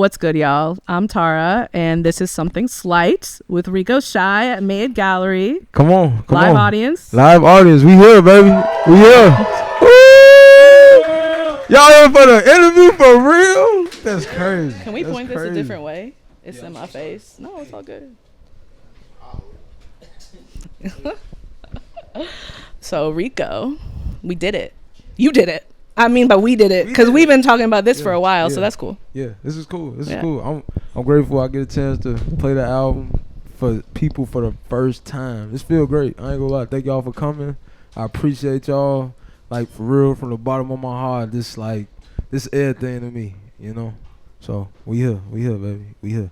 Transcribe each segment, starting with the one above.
What's good, y'all? I'm Tara, and this is Something Slight with Recoechi at Made Gallery. Come on. Live audience. Live audience. We here, baby. We here. Y'all here for the interview for real? That's crazy. Can we point this a different way? It's in my face. No, it's all good. So, Rico, we did it. You did it. I mean, but we did it because we've been talking about this for a while, so that's cool. Yeah, this is cool. This is cool. I'm grateful I get a chance to play the album for people for the first time. This feel great. I ain't gonna lie. Thank y'all for coming. I appreciate y'all. Like, for real, from the bottom of my heart, this everything to me, you know? So, we here, baby. We here.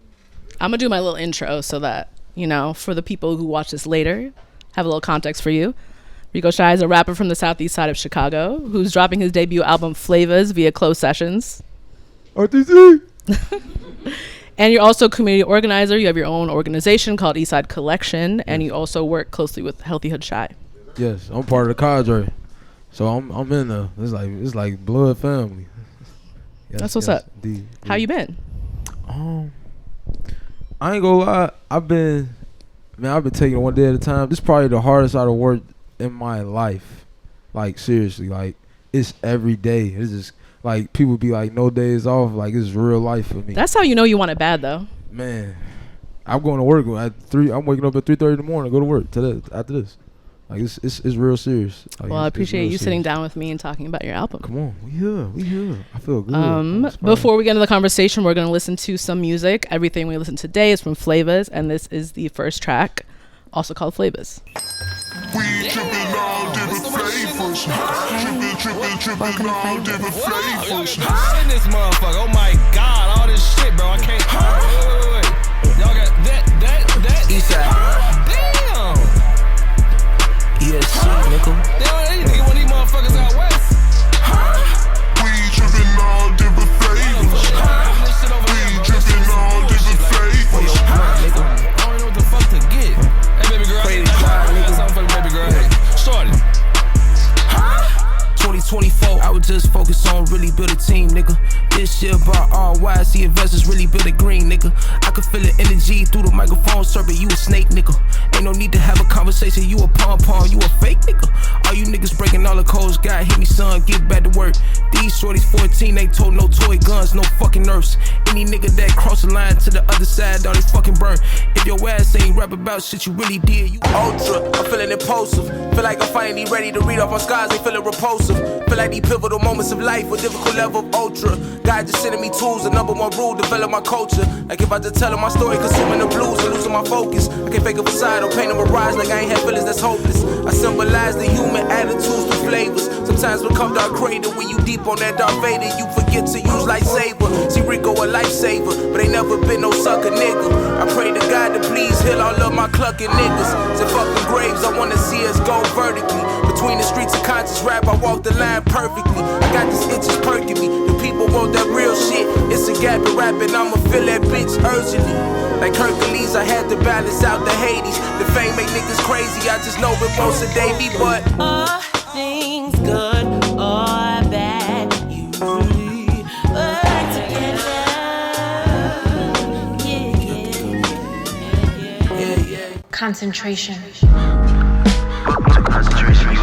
I'm gonna do my little intro so that, you know, for the people who watch this later, have a little context for you. Recoechi is a rapper from the southeast side of Chicago who's dropping his debut album Flavors via Closed Sessions. RTC! And you're also a community organizer. You have your own organization called Eastside Collection, and you also work closely with Healthy Hood Shy. Yes, I'm part of the cadre. So I'm in there. It's like blood family. Yes, that's what's up. How you been? I ain't gonna lie. I've been taking it one day at a time. This is probably the hardest I've worked in my life. Like, seriously, like, it's every day. It's just like, people be like, no days off. Like, it's real life for me. That's how you know you want it bad, though. Man, I'm going to work at 3. I'm waking up at 3:30 in the morning to go to work after this. Like, it's real serious. Like, well, I appreciate you sitting down with me and talking about your album. Come on, we here. I feel good. Before we get into the conversation, we're going to listen to some music. Everything we listen to today is from Flavors, and this is the first track, also called Flavors. We trippin' all different flavors. Trippin' all different flavors. In this motherfucker, oh my god, all this shit, bro. I can't. Wait. Y'all got that. Eastside. Damn. Yes, nickel. Damn, nigga, one of these motherfuckers out west. We trippin' all different flavors. We trippin' all different flavors. I don't know what the fuck to get. Hey, baby girl. I got something for the baby girl. Hey, shorty. 2024, I would just focus on really build a team, nigga. This year brought RYC investors really build a green, nigga. I could feel the energy through the microphone, serpent, you a snake, nigga. Ain't no need to have a conversation, you a pom-pom, you a fake, nigga. All you niggas breaking all the codes, God hit me, son, get back to work. These shorties 14, they told no toy guns, no fucking nerfs. Any nigga that cross the line to the other side, all they fucking burn. If your ass ain't rap about shit you really did, you ultra, I'm feeling impulsive. Feel like I'm finally ready to read off my scars, they feeling repulsive. Feel like these pivotal moments of life with difficult level of ultra. God just sending me tools, the number one rule, develop my culture. Like if I just tell them my story, consuming the blues and losing my focus. I can't fake a facade or paint a mirage like I ain't had feelings that's hopeless. I symbolize the human attitudes with flavors. Sometimes become dark crater when you deep on that Darth Vader, you forget to use lightsaber. See Rico a lifesaver, but ain't never been no sucker nigga. I pray to God to please heal all of my clucking niggas. So fuck the graves, I wanna see us go vertically. Between the streets of conscious rap, I walk the line perfectly. I got these itches perking me. The people want that real shit. It's a gap in rapping, I'ma feel that bitch urgently. Like Hercules, I had to balance out the Hades. The fame make niggas crazy, I just know it won't sedate me, but are things good or bad? Usually work together. Yeah. Concentration.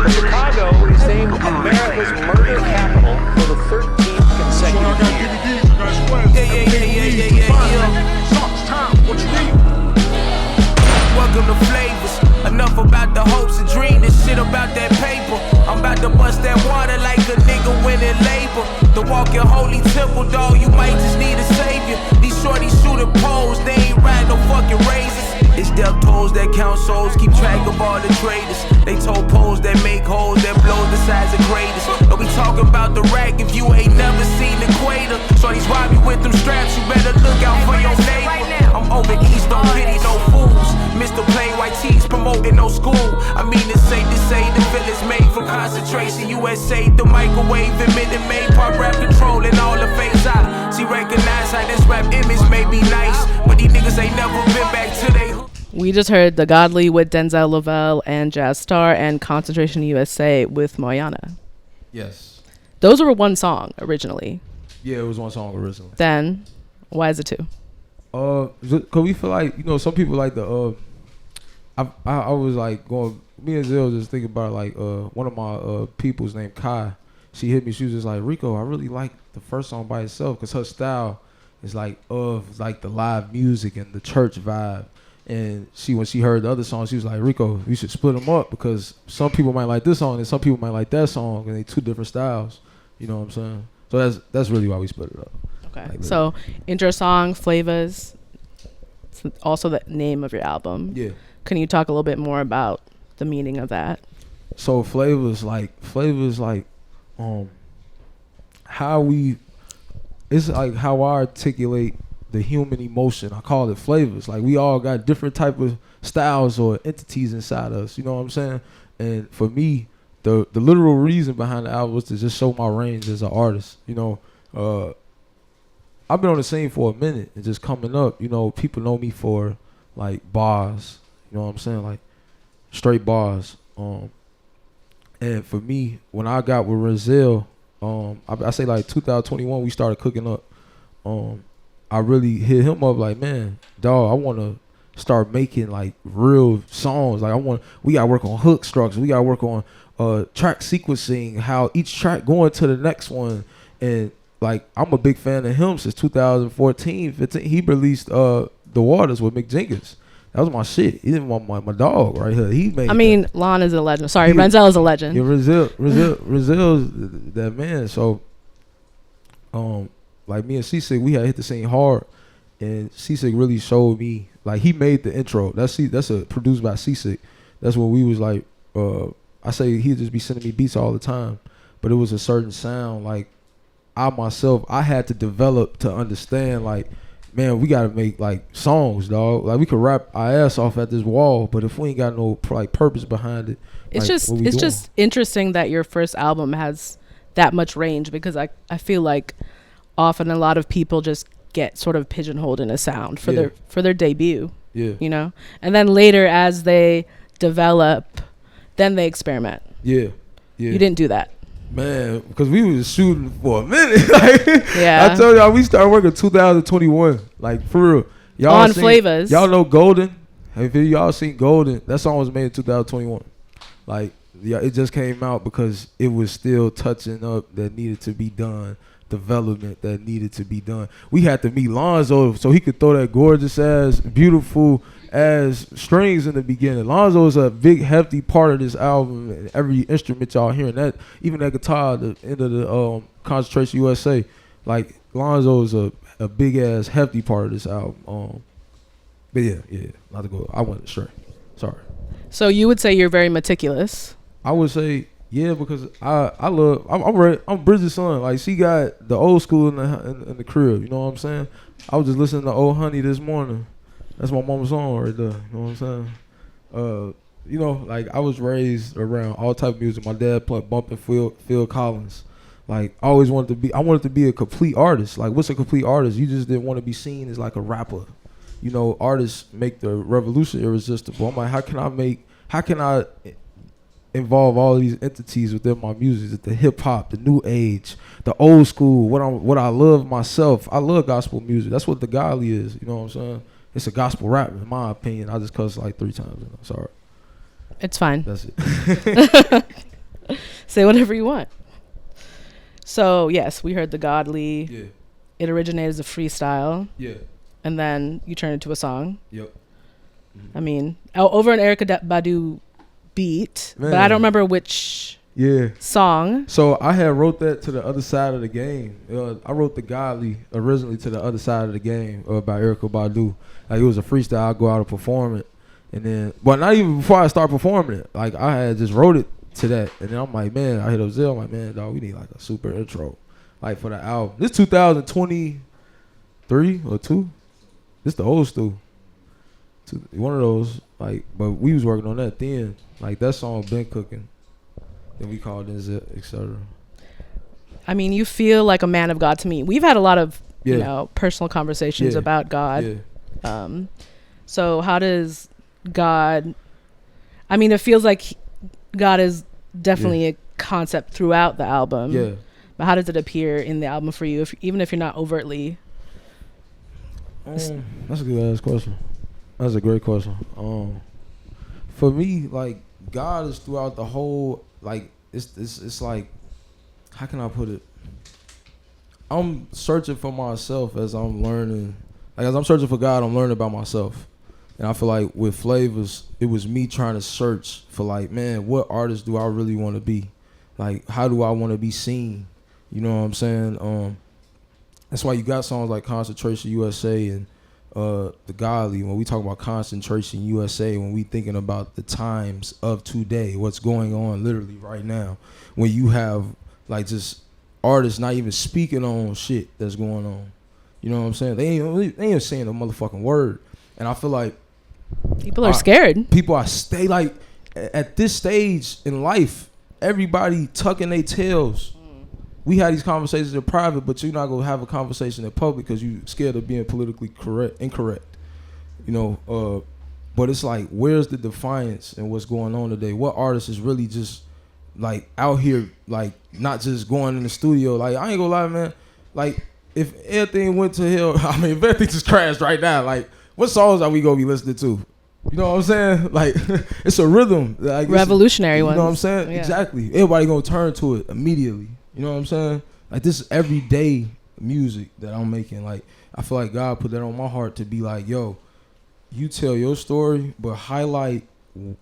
Chicago is named America's murder capital for the 13th consecutive year. welcome to Flavors. Enough about the hopes and dreams, this shit about that paper. I'm about to bust that water like a nigga winning labor. The walking holy temple, dog, you might just need a savior. These shorties shooting poles, they ain't ride no fucking razors. It's death tolls that count souls, keep track of all the traitors. They told poles that make holes, that blow the size of craters. Don't be talking about the rack if you ain't never seen the equator. Shorties rob you with them straps, you better look out for your neighbor. I'm over east, don't pity no fools. Mr. Plain White Tees promoting no school. I mean it's safe to say the village made from concentration. USA, the microwave, admitted made pop rap controlling all the face out. See, recognize how this rap image may be nice, but these niggas ain't never been back to they. We just heard The Godly with Denzel Lavelle and Jazz Star, and Concentration USA with Moyana. Yes. Those were one song originally. Yeah, it was one song originally. Then Why is it 2? Cause we feel like, you know, some people like the I was like going, me and Zell just thinking about like one of my people's named Kai. She hit me. She was just like, Rico, I really like the first song by itself because her style is like of like the live music and the church vibe. And when she heard the other song, she was like, Rico, we should split them up because some people might like this song and some people might like that song, and they 2 different styles. You know what I'm saying? So that's really why we split it up. Okay. Like, so intro song, Flavors, it's also the name of your album. Yeah. Can you talk a little bit more about the meaning of that? So flavors like it's like how I articulate the human emotion. I call it flavors. Like we all got different type of styles or entities inside us. You know what I'm saying? And for me, the literal reason behind the album was to just show my range as an artist. You know, I've been on the scene for a minute and just coming up. You know, people know me for like bars. You know what I'm saying? Like straight bars. And for me, when I got with Rizal, I say like 2021, we started cooking up. I really hit him up like, man, dog, I want to start making like real songs. Like we gotta work on hook structure. We gotta work on track sequencing, how each track going to the next one. And like, I'm a big fan of him since 2014, 15. He released The Waters with Mick Jenkins. That was my shit. He didn't want my dog right here. He made. I mean, Lon is a legend. Sorry, Renzel is a legend. Yeah, Rizal's that man. So, like me and C6, we had hit the scene hard, and C6 really showed me. Like he made the intro. That's produced by C6. That's when we was like, I say he'd just be sending me beats all the time, but it was a certain sound like I had to develop to understand like. Man, we gotta make like songs, dog. Like we could rap our ass off at this wall, but if we ain't got no like purpose behind it, it's like, just interesting that your first album has that much range, because I feel like often a lot of people just get sort of pigeonholed in a sound for their debut. Yeah. You know? And then later as they develop, then they experiment. Yeah. Yeah. You didn't do that. Man, because we was shooting for a minute. Like, yeah. I told y'all we started working 2021. Like for real. Y'all on Flavors. Y'all know Golden? Have y'all seen Golden? That song was made in 2021. Like, yeah, it just came out because it was still touching up that needed to be done. Development that needed to be done. We had to meet Lonzo so he could throw that gorgeous ass, beautiful ass strings in the beginning. Lonzo is a big, hefty part of this album, and every instrument y'all hearing that, even that guitar at the end of the Concentration USA, like Lonzo is a big ass, hefty part of this album. But yeah, not to go. I went astray. Sorry. So you would say you're very meticulous. I would say. Yeah, because I'm Bridget's son. Like she got the old school in the crib. You know what I'm saying? I was just listening to Old Honey this morning. That's my mama's song right there. You know what I'm saying? You know, like I was raised around all type of music. My dad played bumping Phil Collins. Like I wanted to be a complete artist. Like what's a complete artist? You just didn't want to be seen as like a rapper. You know, artists make the revolution irresistible. I'm like, how can I involve all these entities within my music, the hip hop, the new age, the old school, what I love myself. I love gospel music. That's what the godly is. You know what I'm saying? It's a gospel rap, in my opinion. I just cuss like 3 times. You know? Sorry. It's fine. That's it. Say whatever you want. So yes, we heard the godly. Yeah. It originated as a freestyle. Yeah. And then you turned it into a song. Yep. I mean, over an Erykah Badu beat, Man. but I don't remember which song. So I had wrote that to the other side of the game. I wrote the godly originally to the other side of the game by Erykah Badu. Like it was a freestyle. I'd go out and perform it, and then, but not even before I start performing it. Like I had just wrote it to that, and then I'm like, man, I hit Ozil. I'm like, man, dog, we need like a super intro, like for the album. This 2023 or 2. This the old school. One of those, like, but we was working on that then. Like that song been cooking. Then we called it Zip, etc. I mean, you feel like a man of God to me. We've had a lot of you know, personal conversations about God. Yeah. So how does God, I mean, it feels like God is definitely a concept throughout the album. Yeah. But how does it appear in the album for you, even if you're not overtly That's a good ass question. That's a great question. For me, like God is throughout the whole. Like it's like, how can I put it? I'm searching for myself as I'm learning. Like as I'm searching for God, I'm learning about myself. And I feel like with Flavors, it was me trying to search for like, man, what artist do I really want to be? Like, how do I want to be seen? You know what I'm saying? That's why you got songs like Concentration USA and The Godly. When we talk about Concentration USA, when we thinking about the times of today, what's going on literally right now, when you have like just artists not even speaking on shit that's going on. You know what I'm saying? They ain't saying a motherfucking word. And I feel like people are scared. People are like at this stage in life, everybody tucking their tails. We had these conversations in private, but you're not gonna have a conversation in public because you scared of being politically incorrect. You know, but it's like, where's the defiance in what's going on today? What artist is really just like out here, like not just going in the studio? Like I ain't gonna lie, man. Like if everything went to hell, I mean, if everything just crashed right now, like what songs are we gonna be listening to? You know what I'm saying? Like it's a rhythm, like Revolutionary ones. You know what I'm saying? Yeah. Exactly. Everybody gonna turn to it immediately. You know what I'm saying? Like this is everyday music that I'm making. Like I feel like God put that on my heart to be like, yo, you tell your story, but highlight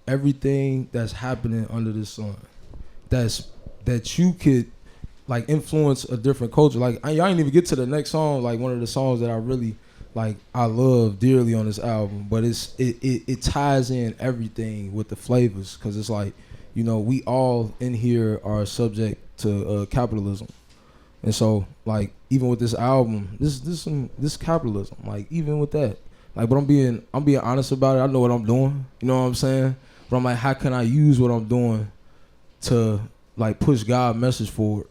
everything that's happening under the sun. That you could like influence a different culture. Like y'all ain't even get to the next song, like one of the songs that I really like I love dearly on this album, but it ties in everything with the flavors, because it's like, you know, we all in here are subject to capitalism, and so like even with this album, this capitalism, like even with that, like, but I'm being honest about it. I know what I'm doing, you know what I'm saying, but I'm like, how can I use what I'm doing to like push God's message forward,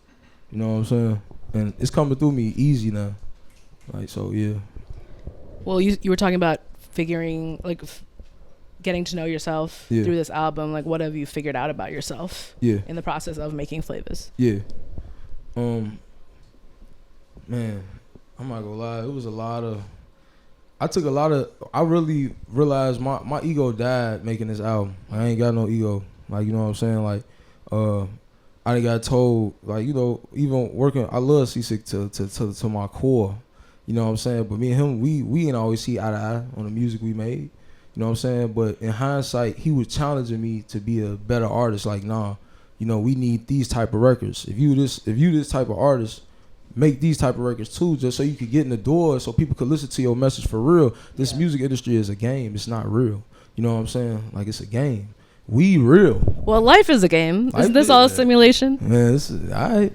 you know what I'm saying? And it's coming through me easy now, like, so yeah. Well, you were talking about figuring, like, getting to know yourself through this album. Like, what have you figured out about yourself in the process of making Flavors? Yeah. Man, I'm not gonna lie. It was a lot of... I really realized my ego died making this album. I ain't got no ego. Like, you know what I'm saying? Like, I got told, like, you know, even working... I love C6 to my core. You know what I'm saying? But me and him, we ain't always see eye to eye on the music we made. You know what I'm saying? But in hindsight, he was challenging me to be a better artist. Like, nah, you know, we need these type of records. If you this type of artist, make these type of records too, just so you could get in the door, so people could listen to your message for real. This music industry is a game. It's not real. You know what I'm saying? Like, it's a game. We real. Well, life is a game. Isn't this all a simulation? Man, this is all right.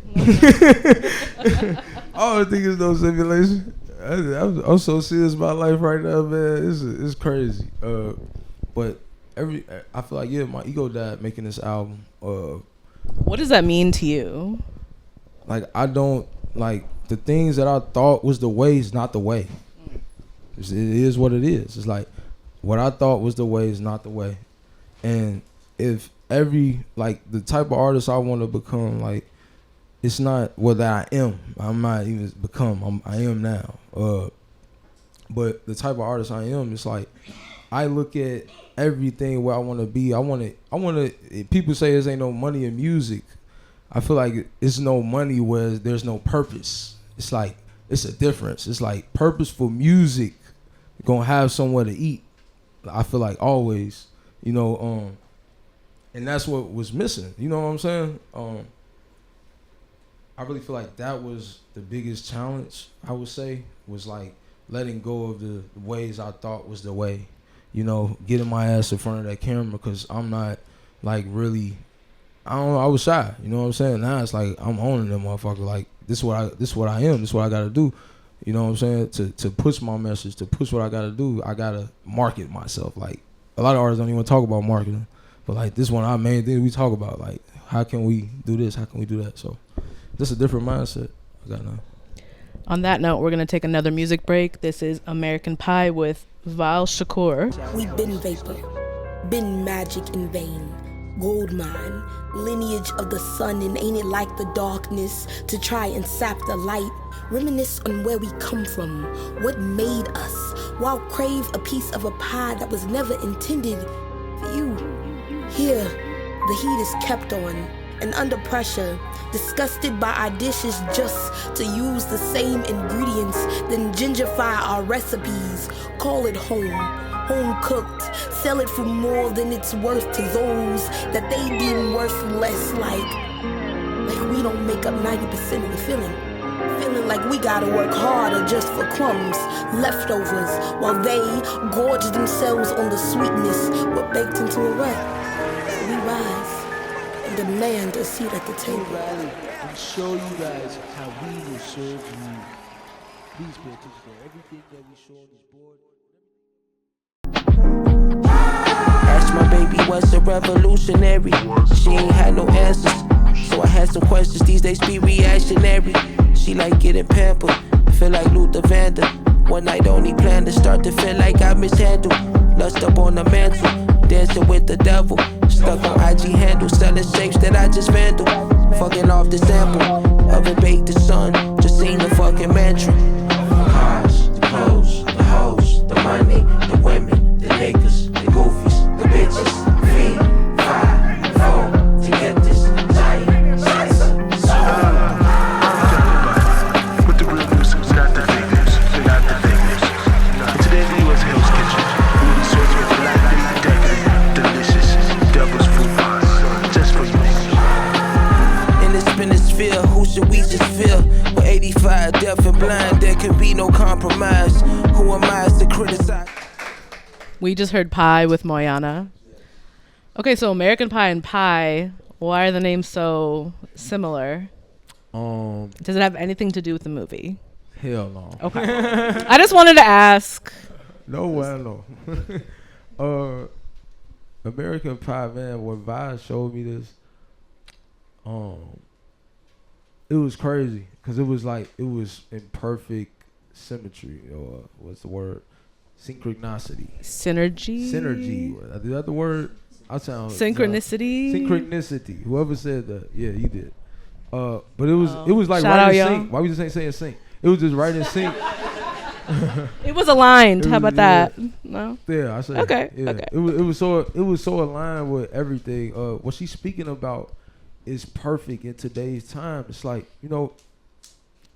I don't think it's no simulation. I'm so serious about life right now, man. It's crazy. But I feel like, my ego died making this album. What does that mean to you? Like, I don't like the things that I thought was the way is not the way. It is what it is. It's like what I thought was the way is not the way. And if the type of artist I want to become, like, it's not what I am. I'm not even become. I am now. But the type of artist I am, it's like I look at everything where I want to be. I want to. People say there's ain't no money in music. I feel like it's no money where there's no purpose. It's like it's a difference. It's like purposeful music gonna have somewhere to eat. I feel like always, you know. And that's what was missing. You know what I'm saying? I really feel like that was the biggest challenge, I would say, was like letting go of the ways I thought was the way, you know, getting my ass in front of that camera, because I'm not like really, I don't know, I was shy, you know what I'm saying? Now it's like I'm owning them motherfucker, like this is what I am, this is what I gotta do, you know what I'm saying? To push my message, to push what I gotta do, I gotta market myself. Like a lot of artists don't even talk about marketing, but like this one, our main thing we talk about, like how can we do this, how can we do that? So this is a different mindset I got now. On that note, we're going to take another music break. This is American Pie with Val Shakur. We've been vapor, been magic in vain, gold mine, lineage of the sun, and ain't it like the darkness to try and sap the light? Reminisce on where we come from, what made us, while crave a piece of a pie that was never intended for you. Here, the heat is kept on, and under pressure, disgusted by our dishes just to use the same ingredients, then gingerfy our recipes, call it home cooked, sell it for more than it's worth to those that they deem worth less, like we don't make up 90% of the feeling like we gotta work harder just for crumbs, leftovers, while they gorge themselves on the sweetness we're baked into a rut. So we rise and demand a seat at the table. Rally and show you guys how we will serve you. Please pay attention to everything that we show on this board. Ask my baby what's a revolutionary. She ain't had no answers, so I had some questions. These days be reactionary. She like getting pampered, feel like Luther Vander. One night only planned to start to feel like I mishandled. Lust up on the mantle, dancing with the devil. Stuck on IG handle, selling shapes that I just vandal. Fucking off the sample, oven baked the sun. Just seen the fucking mantra. Cars, the clothes, the hoes, the money, the women, the niggas, the goofies, the bitches. 3, 5, 4 to get this giant size. With the real news, not the fake news, not the fake news. And today we was Hell's Kitchen. We be served with the lively, decadent, delicious, devil's food pies, just for you. In this sphere, who should we just feel? With 85, deaf and blind, there can be no compromise. Who am I to criticize? We just heard Pie with Moyana. Okay, so American Pie and Pie, why are the names so similar? Does it have anything to do with the movie? Hell no. Okay. I just wanted to ask. No way, no. American Pie, man, when Vi showed me this, it was crazy because it was in perfect symmetry, or what's the word? Synchronicity. Synergy. Is that the word? I sound synchronicity. Synchronicity. Whoever said that, yeah, you did. But it was like Shout right out, in y'all. sync. Why we just ain't saying sync? It was just right in sync. It was aligned. How about yeah. that? No. Yeah, I said. Okay. Yeah. Okay. It was so aligned with everything. What she's speaking about is perfect in today's time. It's like, you know,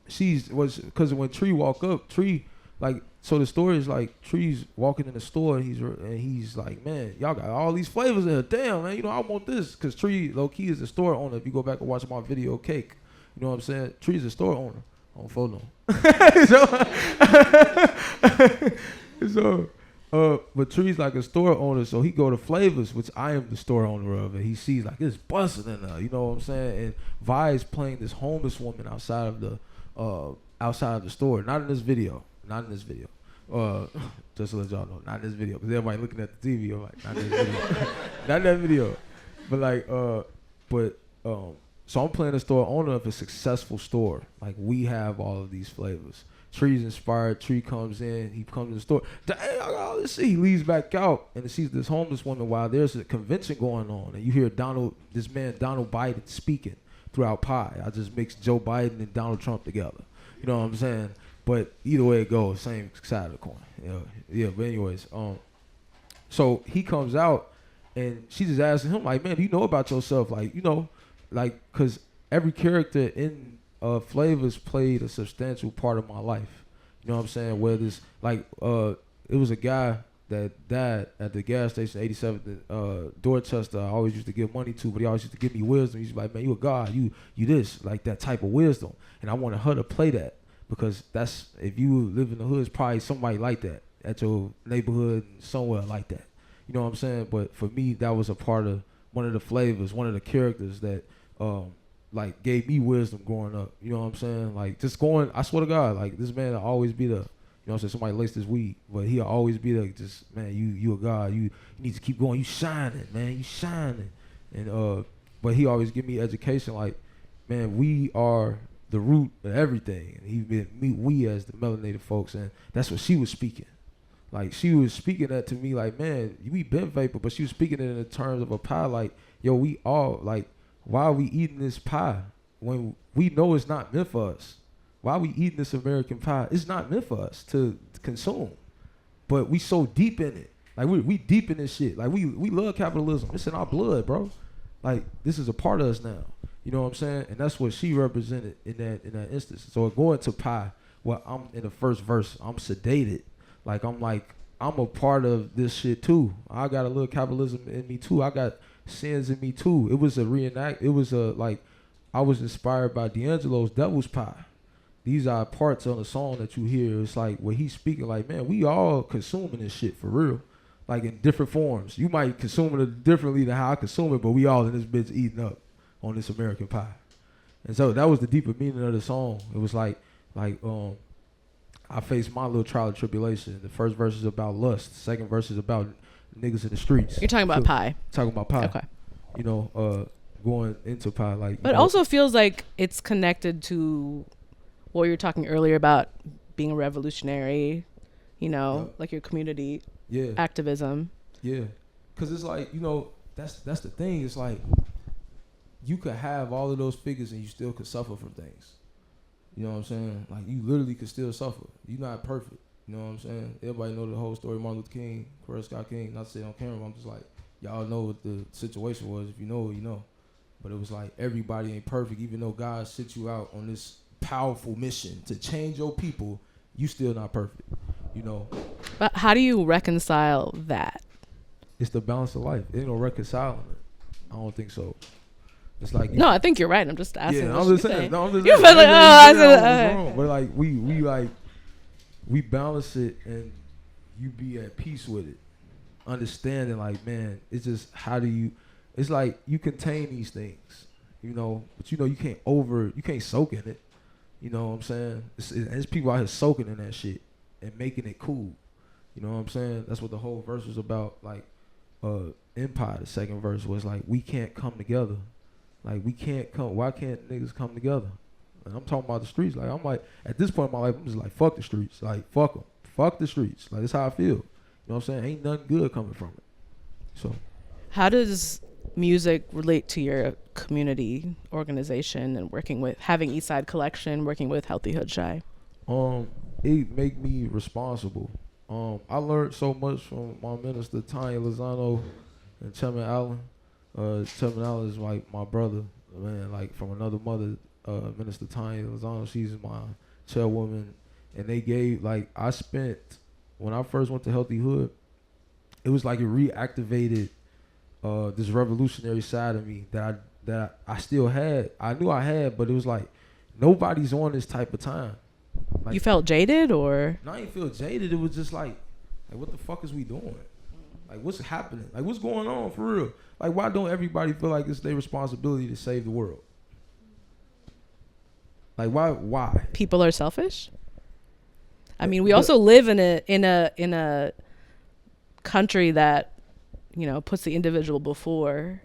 because when Tree walk up, Tree like. So the story is like Tree's walking in the store and he's like, man, y'all got all these flavors in here. Damn, man, you know, I want this. Because Tree, low key, is the store owner. If you go back and watch my video, Cake, you know what I'm saying? Tree's the store owner. On photo. But Tree's like a store owner, so he go to Flavors, which I am the store owner of, and he sees like it's busting in there, you know what I'm saying? And Vi is playing this homeless woman outside of the store. Not in this video. Just to let y'all know, not in this video, because everybody looking at the TV. I'm like, not in this video, not in that video. But so I'm playing the store owner of a successful store. Like, we have all of these flavors. Tree's inspired. Tree comes in. He comes to the store. Dang, I got all this shit. He leaves back out and sees this homeless woman while there's a convention going on, and you hear Donald Biden speaking throughout Pie. I just mixed Joe Biden and Donald Trump together. You know what I'm saying? But either way it goes, same side of the coin. Yeah. But anyways, so he comes out and she just asking him like, man, do you know about yourself? Like, you know, like, cause every character in Flavors played a substantial part of my life. You know what I'm saying? Whether it's like, it was a guy that died at the gas station, 87th Dorchester. I always used to give money to, but he always used to give me wisdom. He's like, man, you a god, you this, like that type of wisdom. And I wanted her to play that. Because that's, if you live in the hood, it's probably somebody like that at your neighborhood and somewhere like that. You know what I'm saying? But for me, that was a part of one of the flavors, one of the characters that like gave me wisdom growing up. You know what I'm saying? Like just going, I swear to God, like this man will always be the, you know what I'm saying, somebody laced his weed, but he'll always be like, just, man, you a God. You need to keep going. You shining, man. You shining. And but he always give me education like, man, we are the root of everything. And he been we as the melanated folks, and that's what she was speaking. Like she was speaking that to me like, man, we been vapor, but she was speaking it in the terms of a pie like, yo, we all like, why are we eating this pie when we know it's not meant for us? Why are we eating this American pie? It's not meant for us to consume, but we so deep in it. Like we deep in this shit. Like we love capitalism. It's in our blood, bro. Like this is a part of us now. You know what I'm saying? And that's what she represented in that instance. So going to pie, well, I'm in the first verse. I'm sedated. Like I'm a part of this shit too. I got a little capitalism in me too. I got sins in me too. It was a reenact. It was a like I was inspired by D'Angelo's Devil's Pie. These are parts on the song that you hear. It's like where he's speaking like, man, we all consuming this shit for real. Like in different forms. You might consume it differently than how I consume it, but we all in this bitch eating up on this American pie. And so that was the deeper meaning of the song. It was like I faced my little trial and tribulation. The first verse is about lust. The second verse is about niggas in the streets. You're talking about pie. Talking about pie. Okay. You know, going into pie. Like, but it also feels like it's connected to what you were talking earlier about being a revolutionary, you know, like your community activism. Yeah. Because it's like, you know, that's the thing. It's like you could have all of those figures and you still could suffer from things. You know what I'm saying? Like, you literally could still suffer. You're not perfect. You know what I'm saying? Everybody know the whole story of Martin Luther King, Coretta Scott King. Not to say it on camera, but I'm just like, y'all know what the situation was. If you know, you know. But it was like, everybody ain't perfect. Even though God sent you out on this powerful mission to change your people, you still not perfect. You know? But how do you reconcile that? It's the balance of life. Ain't no reconciling it. I don't think so. It's like no, I think you're right. I'm just asking. Yeah, I'm just saying. No, I'm just you're saying. like, oh, I said wrong. But like we balance it and you be at peace with it, understanding like, man, it's just how do you? It's like you contain these things, you know, but you know you can't soak in it. You know what I'm saying? It's people out here soaking in that shit and making it cool. You know what I'm saying? That's what the whole verse was about. Like, Empire. The second verse was like, we can't come together. Like, we can't come. Why can't niggas come together? And I'm talking about the streets. Like, I'm like, at this point in my life, I'm just like, fuck the streets. Like, fuck them. Fuck the streets. Like, that's how I feel. You know what I'm saying? Ain't nothing good coming from it. So, how does music relate to your community organization and having Eastside Collection, working with Healthy Hood Shy? It make me responsible. I learned so much from my minister, Tanya Lozano and Chairman Allen. Chairman Allen is like my brother, man, like from another mother, Minister Tanya Lozano. She's my chairwoman. And they gave, like, I spent, when I first went to Healthy Hood, it was like it reactivated this revolutionary side of me that I still had. I knew I had, but it was like, nobody's on this type of time. Like, you felt jaded, or? No, I didn't feel jaded. It was just like, what the fuck is we doing? Like, what's happening? Like, what's going on for real? Like, why don't everybody feel like it's their responsibility to save the world? Like, why? People are selfish? I mean, we also live in a country that, you know, puts the individual before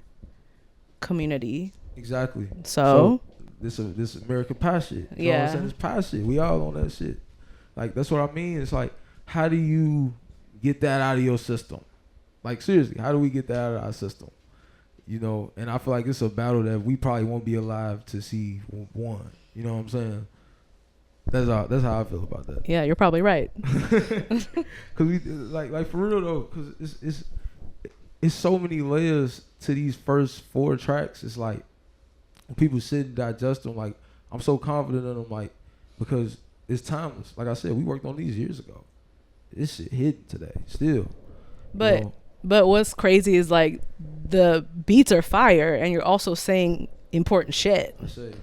community. Exactly. So this American pie shit. You know what I'm saying? It's pie shit. We all on that shit. Like, that's what I mean. It's like, how do you get that out of your system? Like, seriously, how do we get that out of our system? You know, and I feel like it's a battle that we probably won't be alive to see won. You know what I'm saying? That's how I feel about that. Yeah, you're probably right. Cause we like for real though, cause it's so many layers to these first 4 tracks. It's like when people sit and digest them, like I'm so confident in them, like because it's timeless. Like I said, we worked on these years ago. This shit hidden today still. But you know? But what's crazy is like the beats are fire, and you're also saying important shit. I say.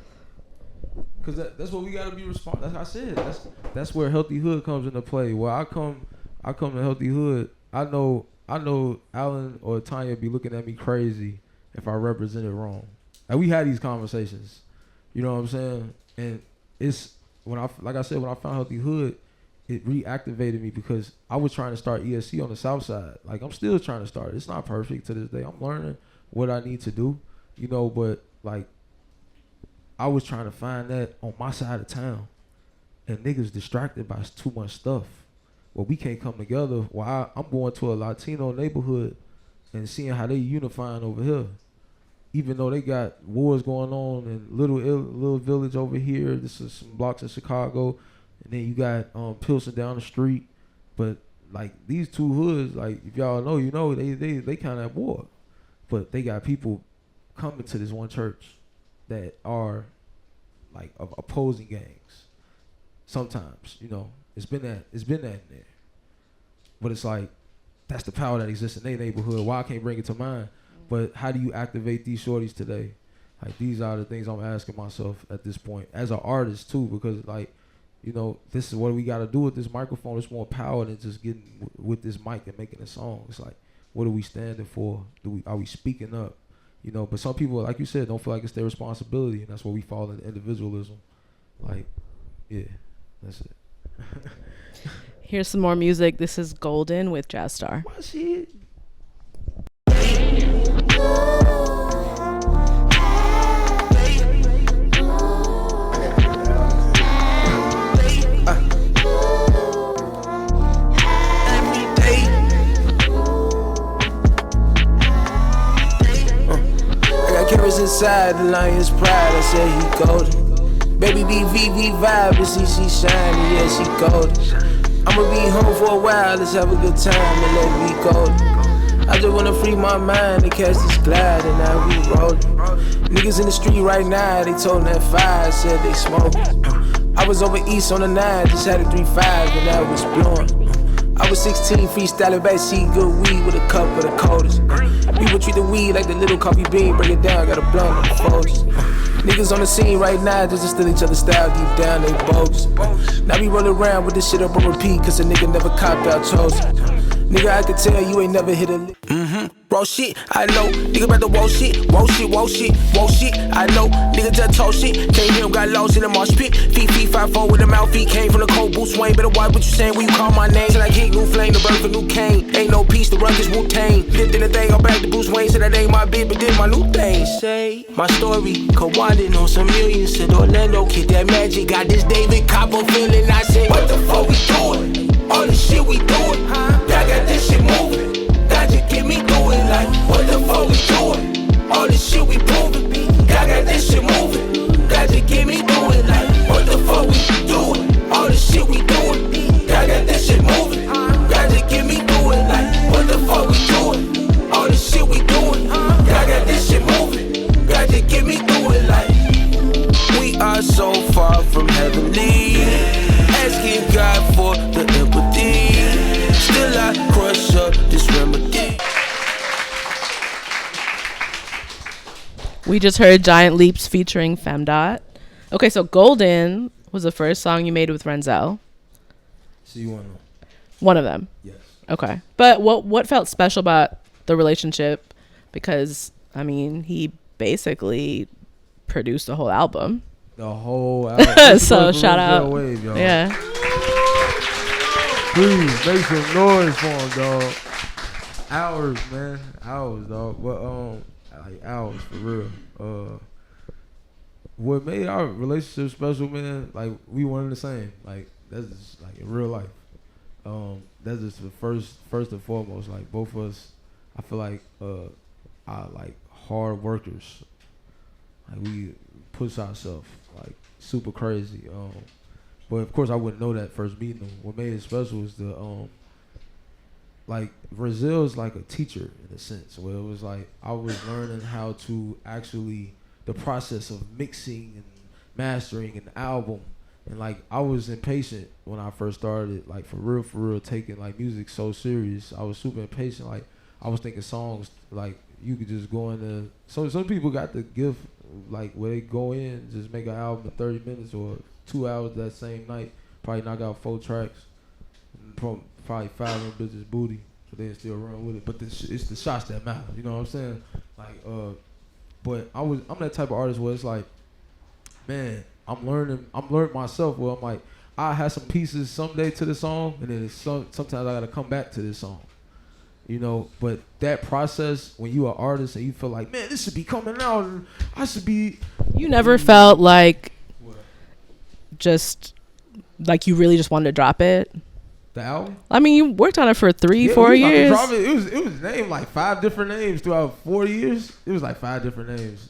Cause that's what we gotta be responsible. That's what I said. That's where Healthy Hood comes into play. Where I come to Healthy Hood. I know Alan or Tanya be looking at me crazy if I represent it wrong. And we had these conversations. You know what I'm saying? And it's when I found Healthy Hood, it reactivated me because I was trying to start ESC on the South Side. Like I'm still trying to start. It's not perfect to this day. I'm learning what I need to do. You know, but like. I was trying to find that on my side of town, and niggas distracted by too much stuff. Well, we can't come together. Well, I'm going to a Latino neighborhood and seeing how they unifying over here. even though they got wars going on in little village over here, this is some blocks in Chicago, and then you got Pilsen down the street, but like these two hoods, like if y'all know, you know, they kind of at war, but they got people coming to this one church that are like of opposing gangs. Sometimes, you know, it's been that in there, but it's like that's the power that exists in their neighborhood. Why I can't bring it to mine? But how do you activate these shorties today? Like these are the things I'm asking myself at this point as an artist too, because like, you know, this is what we got to do with this microphone. It's more power than just getting with this mic and making a song. It's like, what are we standing for? Are we speaking up? You know, but some people, like you said, don't feel like it's their responsibility, and that's where we fall into individualism. Like, yeah, that's it. Here's some more music. This is Golden with Jazz Star. What shit? Inside the lion's pride, I say he golden. Baby BVV vibe, and see she shining, yeah she golden. I'ma be home for a while, let's have a good time and let me golden. I just wanna free my mind and catch this glide and now we rollin'. Niggas in the street right now, they told that fire, said they smokin'. I was over east on the 9, just had a 3-5 and I was blowin'. I was 16, freestyling backseat, good weed with a cup of the coldest. People treat the weed like the little coffee bean, break it down, got a blunt on the Folgers. Niggas on the scene right now, just to steal each other's style, deep down they bogus. Now we roll around with this shit up on repeat, cause a nigga never copped out chosen. Nigga, I can tell you ain't never hit a lick. Raw shit, I know. Nigga about to whoa shit, whoa shit, whoa shit, whoa shit, I know. Nigga just told shit, can't hear him, got lost in the marsh pit. Feet, 5-4 with a mouth, feet came from the cold boot swing. Better watch what you saying when you call my name. Till I kick new flame, the birth of new cane. Ain't no peace, the ruckus Wu-Tang. Lifting the thing, I'm back to Bruce Wayne. Said that ain't my bit, but did my new thing. Say, my story, Kawandin on some millions. Said Orlando, kid that magic. Got this David Capo feeling. I say, what the fuck we doing? All the shit we doing, I got this shit moving. God just get me through it like, what the fuck we doing? All the shit we proving, God got this shit moving. God just get me through it like, what the fuck we doing? All the shit we doing, God got this shit moving. God just get me through it like, what the fuck we doing? All the shit we doing, God got this shit moving. God just get me through it like, we are so far from heavenly. Asking God for the empathy. Still I crush up this remedy. We just heard Giant Leaps featuring Femdot. Okay, so Golden was the first song you made with Renzel. So you want to know? One of them. Yes. Okay. But what felt special about the relationship? Because, I mean, he basically produced the whole album. The whole album. So shout out. Wave, y'all. Yeah. Please make some noise for him, dog. Hours, man. Hours, dog. But like hours for real. What made our relationship special, man, like we one and the same. Like that's just like in real life. That's just the first and foremost. Like both of us, I feel like are like hard workers. Like we push ourselves like super crazy. But of course I wouldn't know that first meeting him. What made it special was the like Brazil's like a teacher in a sense, where it was like I was learning how to actually the process of mixing and mastering an album, and like I was impatient when I first started, like for real taking like music so serious. I was super impatient. Like I was thinking songs like you could just go into. So some people got the gift like where they go in just make an album in 30 minutes or 2 hours that same night, probably knock out 4 tracks, and probably 5 of them bitches booty, so they still run with it. But it's the shots that matter, you know what I'm saying? Like, but I'm that type of artist where it's like, man, I'm learning myself. Where I'm like, I have some pieces someday to the song, and then sometimes I gotta come back to this song, you know. But that process, when you are an artist and you feel like, man, this should be coming out, and I should be. You never felt like just like you really just wanted to drop it? The album? I mean, you worked on it for 3-4 years. It was named like 5 different names throughout 4 years. It was like 5 different names.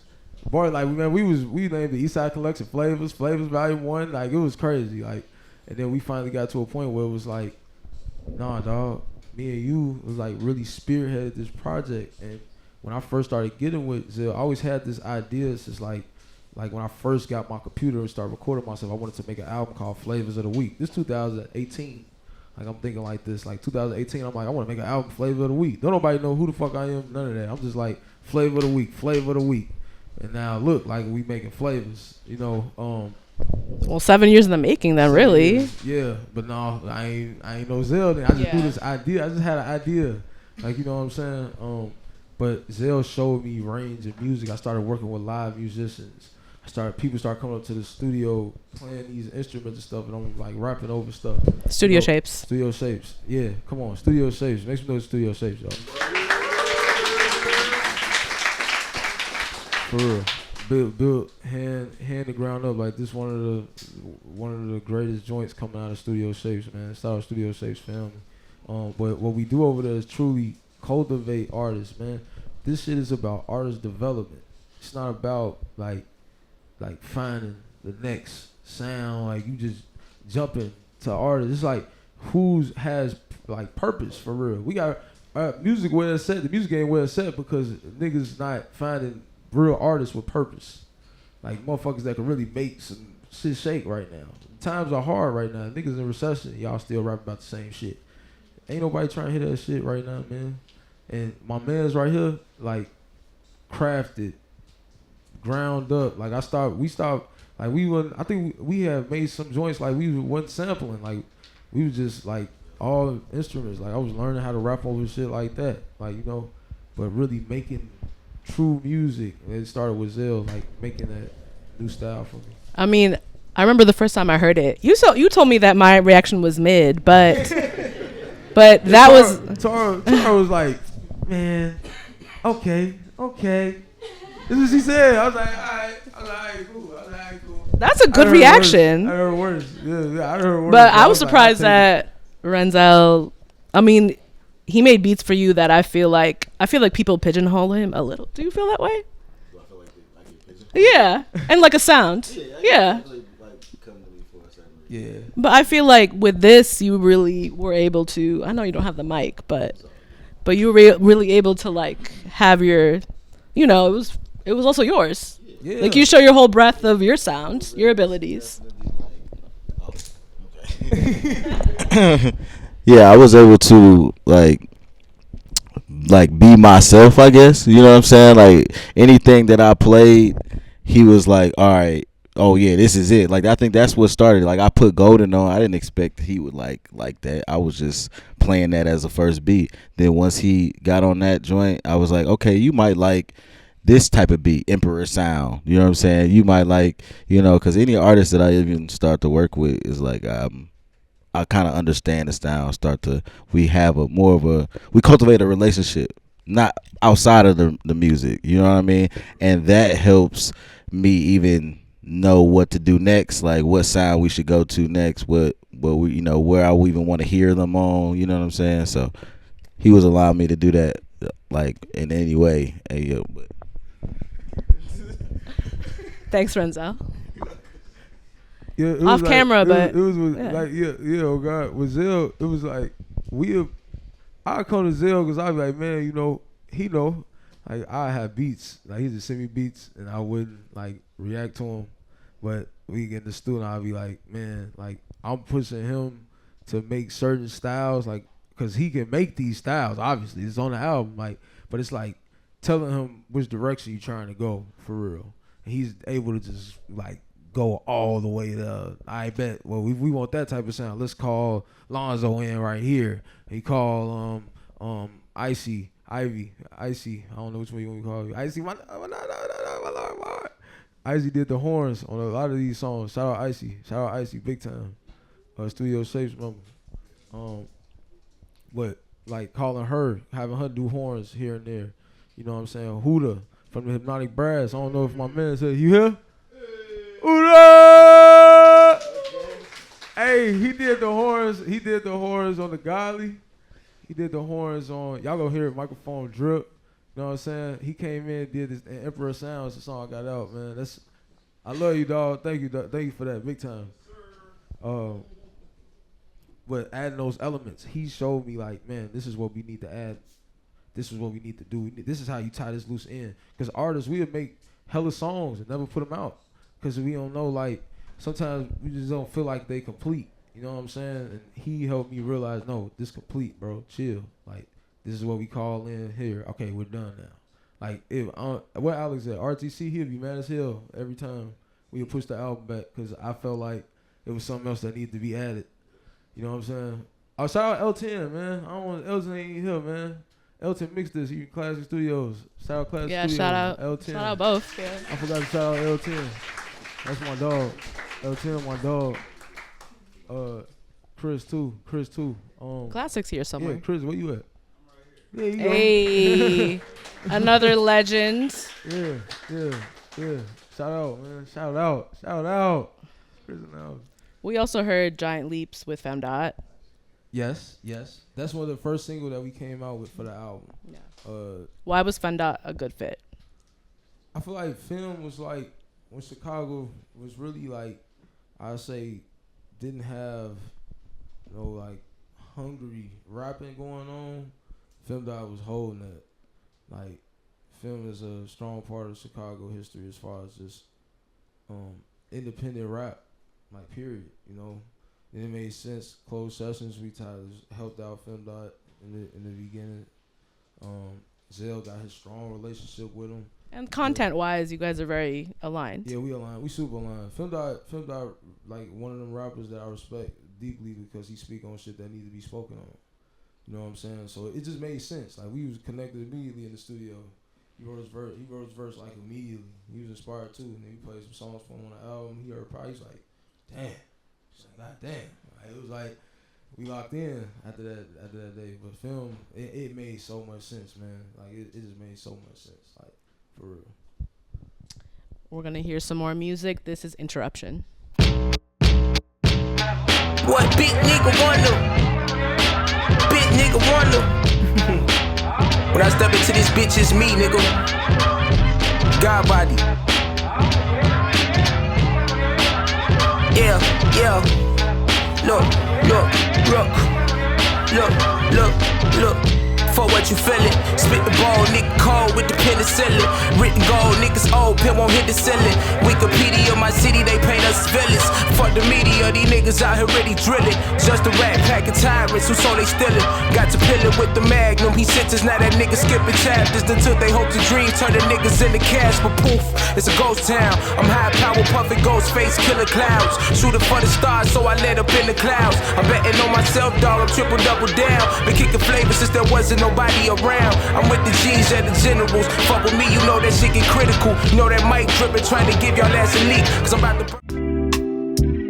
Boy, like man, we named the Eastside Collection Flavors Volume 1. Like it was crazy. Like, and then we finally got to a point where it was like, nah, dog, me and you was like really spearheaded this project. And when I first started getting with Zill, I always had this idea. It's just like when I first got my computer and started recording myself, I wanted to make an album called Flavors of the Week. This 2018. Like I'm thinking like this, like 2018. I'm like, I want to make an album, Flavor of the Week. Don't nobody know who the fuck I am, none of that. I'm just like Flavor of the Week, Flavor of the Week. And now look, like we making flavors, you know. Well, 7 years in the making, then really. Years, yeah, but no, I ain't no Zell. Then I just do this idea. I just had an idea, like you know what I'm saying. But Zell showed me range of music. I started working with live musicians. People started coming up to the studio playing these instruments and stuff, and I'm like rapping over stuff. Studio Shapes. Studio Shapes. Yeah, come on, Studio Shapes. Make some noise, Studio Shapes, y'all. For real. Built hand to ground up. Like this one of the greatest joints coming out of Studio Shapes, man. It's our Studio Shapes family. But what we do over there is truly cultivate artists, man. This shit is about artist development. It's not about like finding the next sound, like you just jumping to artists. It's like has like purpose for real. We got music where it's set. The music ain't where it's set because niggas not finding real artists with purpose. Like motherfuckers that can really make some shit shake right now. Times are hard right now. Niggas in recession, y'all still rapping about the same shit. Ain't nobody trying to hear that shit right now, man. And my man's right here, like crafted, ground up. Like we stopped. Like we wasn't. I think we have made some joints like we wasn't sampling. Like we was just like all instruments. Like I was learning how to rap over shit like that. Like you know, but really making true music. And it started with Zell, like making that new style for me. I mean, I remember the first time I heard it. You told me that my reaction was mid, but that was Tara was like, man, okay. This is what she said. I was like, all right, cool. That's a good reaction. I heard worse. Yeah, I heard worse. But I was surprised that Renzel, I mean, he made beats for you that I feel like people pigeonhole him a little. Do you feel that way? Do I feel like I get pigeonholed? Yeah, and like a sound. Yeah. Yeah. But I feel like with this, you really were able to. I know you don't have the mic, but you were really able to like have your, you know, it was also yours. Yeah. Like you show your whole breadth of your sound, your abilities. Yeah, I was able to like be myself, I guess. You know what I'm saying? Like anything that I played, he was like, all right, oh yeah, this is it. Like I think that's what started. Like I put Golden on. I didn't expect he would like that. I was just playing that as a first beat. Then once he got on that joint, I was like, okay, you might like this type of beat, Emperor Sound. You know what I'm saying? You might like, you know, because any artist that I even start to work with is like, I kind of understand the style. We cultivate a relationship, not outside of the music. You know what I mean? And that helps me even know what to do next, like what sound we should go to next, what we, you know, where I even want to hear them on. You know what I'm saying? So he was allowing me to do that, like in any way. But Thanks, Renzel. Yeah, off like, camera, but it was like oh God, with Zell, it was like I come to Zell because I be like, man, you know, he know, like I have beats, like he just send me beats and I wouldn't like react to him, but we get in the studio and I'll be like, man, like I'm pushing him to make certain styles, like because he can make these styles. Obviously, it's on the album, like, but it's like telling him which direction you trying to go for real, and he's able to just like go all the way to, I bet, well, we want that type of sound. Let's call Lonzo in right here. He call Icy, I don't know which one you want to call you. Icy, Icy did the horns on a lot of these songs. Shout out Icy, big time. Studio Shapes, remember. But like calling her, having her do horns here and there. You know what I'm saying? Huda from the Hypnotic Brass. I don't know if my man said, you here? Huda! Hey, he did the horns. He did the horns on the Godly. He did the horns on. Y'all gonna hear microphone drip. You know what I'm saying? He came in, did this Emperor Sounds. The song I got out, man. I love you, dog. Thank you, dog. Thank you for that, big time. But adding those elements, he showed me like, man, this is what we need to add. This is what we need to do. This is how you tie this loose end. Because artists, we would make hella songs and never put them out. Because we don't know, like, sometimes we just don't feel like they complete. You know what I'm saying? And he helped me realize, no, this complete, bro. Chill. Like, this is what we call in here. Okay, we're done now. Like, if where Alex at? RTC, he'll be mad as hell every time we would push the album back because I felt like it was something else that needed to be added. You know what I'm saying? Oh, shout out L10, man. I don't want L10 ain't here, man. L10 mixed this. He Classic Studios. Shout out Classic Studios. Shout out L10. Shout out both. Yeah. I forgot to shout out L10. That's my dog. L10, my dog. Chris too. Classics here somewhere. Yeah, Chris, where you at? Yeah, you Hey, another legend. Yeah. Shout out, man. Shout out. Chris in the house. We also heard Giant Leaps with Femdot. Yes. That's one of the first single that we came out with for the album. Yeah. Why was Femdot a good fit? I feel like Film was like when Chicago was really like, I say, didn't have no like hungry rapping going on. Femdot was holding it. Like, Film is a strong part of Chicago history as far as just independent rap, like, period, you know. And it made sense. Closed sessions, we helped out Femdot in the beginning. Zell got his strong relationship with him. And content-wise, you guys are very aligned. Yeah, we aligned. We super aligned. Femdot, like, one of them rappers that I respect deeply because he speak on shit that need to be spoken on. You know what I'm saying? So it just made sense. Like, we was connected immediately in the studio. He wrote his verse like immediately. He was inspired too, and then we played some songs for him on the album. He heard probably, he's like, damn. He's like, God damn. Like, it was like we locked in after that day. But Film, it made so much sense, man. Like, it just made so much sense. Like, for real. We're gonna hear some more music. This is Interruption. What big nigga wonder? Big nigga wonder. When I step into this bitch, it's me, nigga. God body. Yeah. Look. For what you feelin', spit the ball, nigga cold with the penicillin. Written gold, niggas old, pen won't hit the ceiling. Wikipedia, my city, they paint us as villains. Fuck the media, these niggas out here really drilling. Just a rat pack of tyrants who so they stealin'. Got to pillin' with the magnum, he sentenced, now that nigga skipping chapters. Then took they hopes and dreams, turn the niggas into cash, but poof, it's a ghost town. I'm high power, puffin' ghost face, killer clouds. Shooting for the stars, so I let up in the clouds. I'm betting on myself, dog, I'm triple double down. Been kicking flavors since there wasn't nobody around. I'm with the G's and the generals. Fuck with me, you know that shit get critical. You know that mic drippin', trying to give y'all ass a leak. Cause I'm about to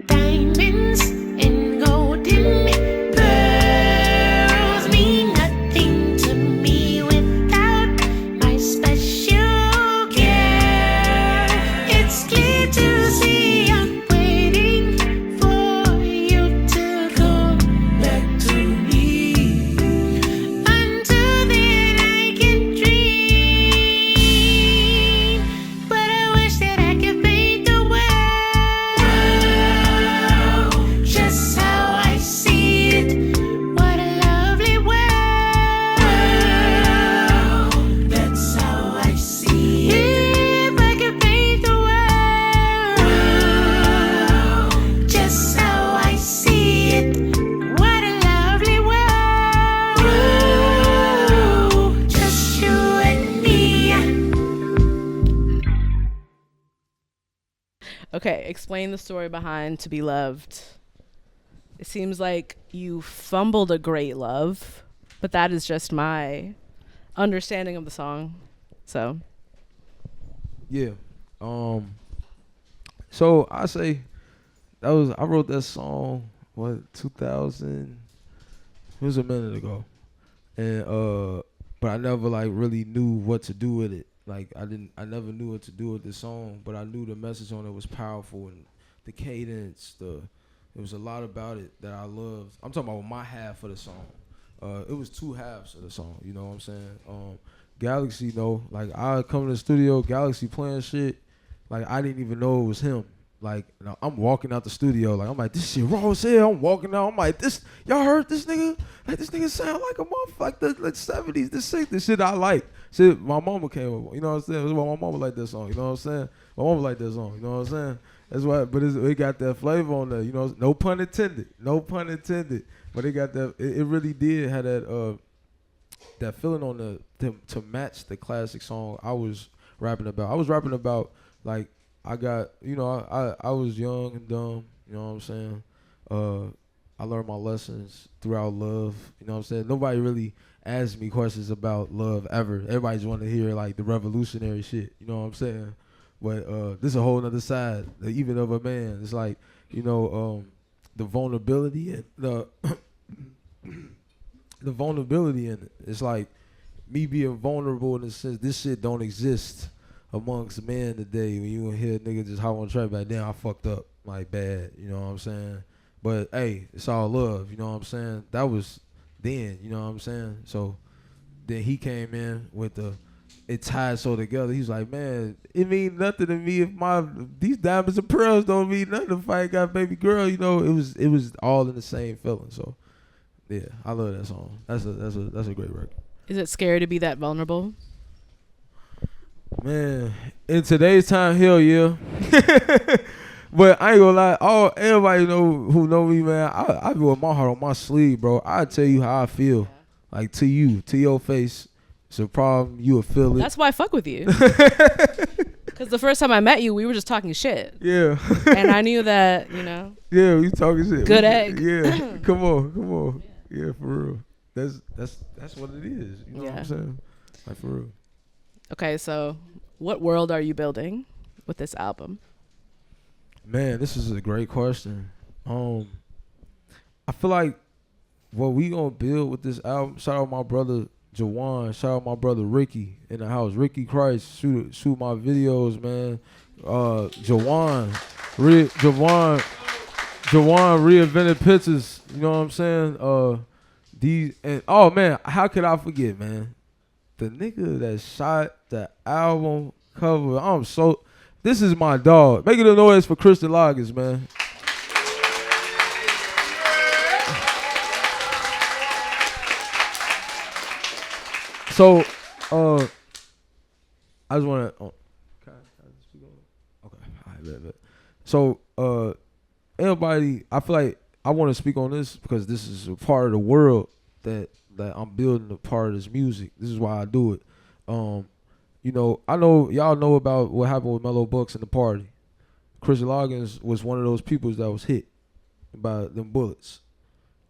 Diamonds and golden pearls mean nothing to me without my special girl. It's clear to see I'm waiting for you to come back to me. Until then I can dream, but I wish that I could paint the world just how I see it. What a lovely world. That's how I see it. If I could paint the world just how I see it. What a lovely world. Just you and me. Okay, explain the story behind To Be Loved. It seems like you fumbled a great love, but that is just my understanding of the song. So, Yeah. So I say I wrote that song 2000. It was a minute ago, and but I never like really knew what to do with it. Like I never knew what to do with this song, but I knew the message on it was powerful and the cadence, the It was a lot about it that I loved. I'm talking about my half of the song. It was two halves of the song. You know what I'm saying? Galaxy, though, like I come to the studio, Galaxy playing shit, like I didn't even know it was him. Like, you know, I'm walking out the studio, like I'm like, this shit raw as hell. I'm walking out, I'm like, y'all heard this nigga? Like this nigga sound like a motherfucker, like the 70s. This shit I like. Shit, my mama came up, you know what I'm saying? That's why my mama like that song, you know what I'm saying? My mama like that song, you know what I'm saying? That's why, but it got that flavor on there, you know. No pun intended, But it got that. It really did have that feeling on to match the classic song I was rapping about. I was rapping about like I got, you know, I was young and dumb, you know what I'm saying? I learned my lessons throughout love, you know what I'm saying? Nobody really asked me questions about love ever. Everybody just wanted to hear like the revolutionary shit, you know what I'm saying? But this is a whole nother side, even of a man. It's like, you know, the vulnerability and the vulnerability in it. It's like me being vulnerable in the sense this shit don't exist amongst men today. When you hear a nigga just hop on the track back then, I fucked up like bad, you know what I'm saying? But hey, it's all love, you know what I'm saying? That was then, you know what I'm saying? So then he came in with it tied so together. He's like, man, it mean nothing to me if these diamonds and pearls don't mean nothing if I ain't got baby girl, you know. It was all in the same feeling. So yeah, I love that song. That's a great record. Is it scary to be that vulnerable? Man, in today's time, hell yeah. But I ain't gonna lie, everybody who know me, man, I be with my heart on my sleeve, bro. I tell you how I feel. Like to you, to your face. It's a problem, you will feel it. That's why I fuck with you. Because the first time I met you, we were just talking shit. Yeah. And I knew that, you know. Yeah, we talking shit. Good egg. Yeah. Come on. Yeah, for real. That's what it is. You know what I'm saying? Like for real. Okay, so what world are you building with this album? Man, this is a great question. I feel like what we gonna build with this album, shout out my brother Jawan, shout out my brother Ricky in the house. Ricky Christ, shoot my videos, man. Jawan reinvented pictures, you know what I'm saying? Oh man, how could I forget, man? The nigga that shot the album cover. This is my dog. Making a noise for Christian Loggins, man. So, I just want to. Can I speak on it? Okay, all right, bet. So, everybody, I feel like I want to speak on this because this is a part of the world that I'm building a part of this music. This is why I do it. You know, I know y'all know about what happened with Mellow Bucks in the party. Christian Loggins was one of those people that was hit by them bullets.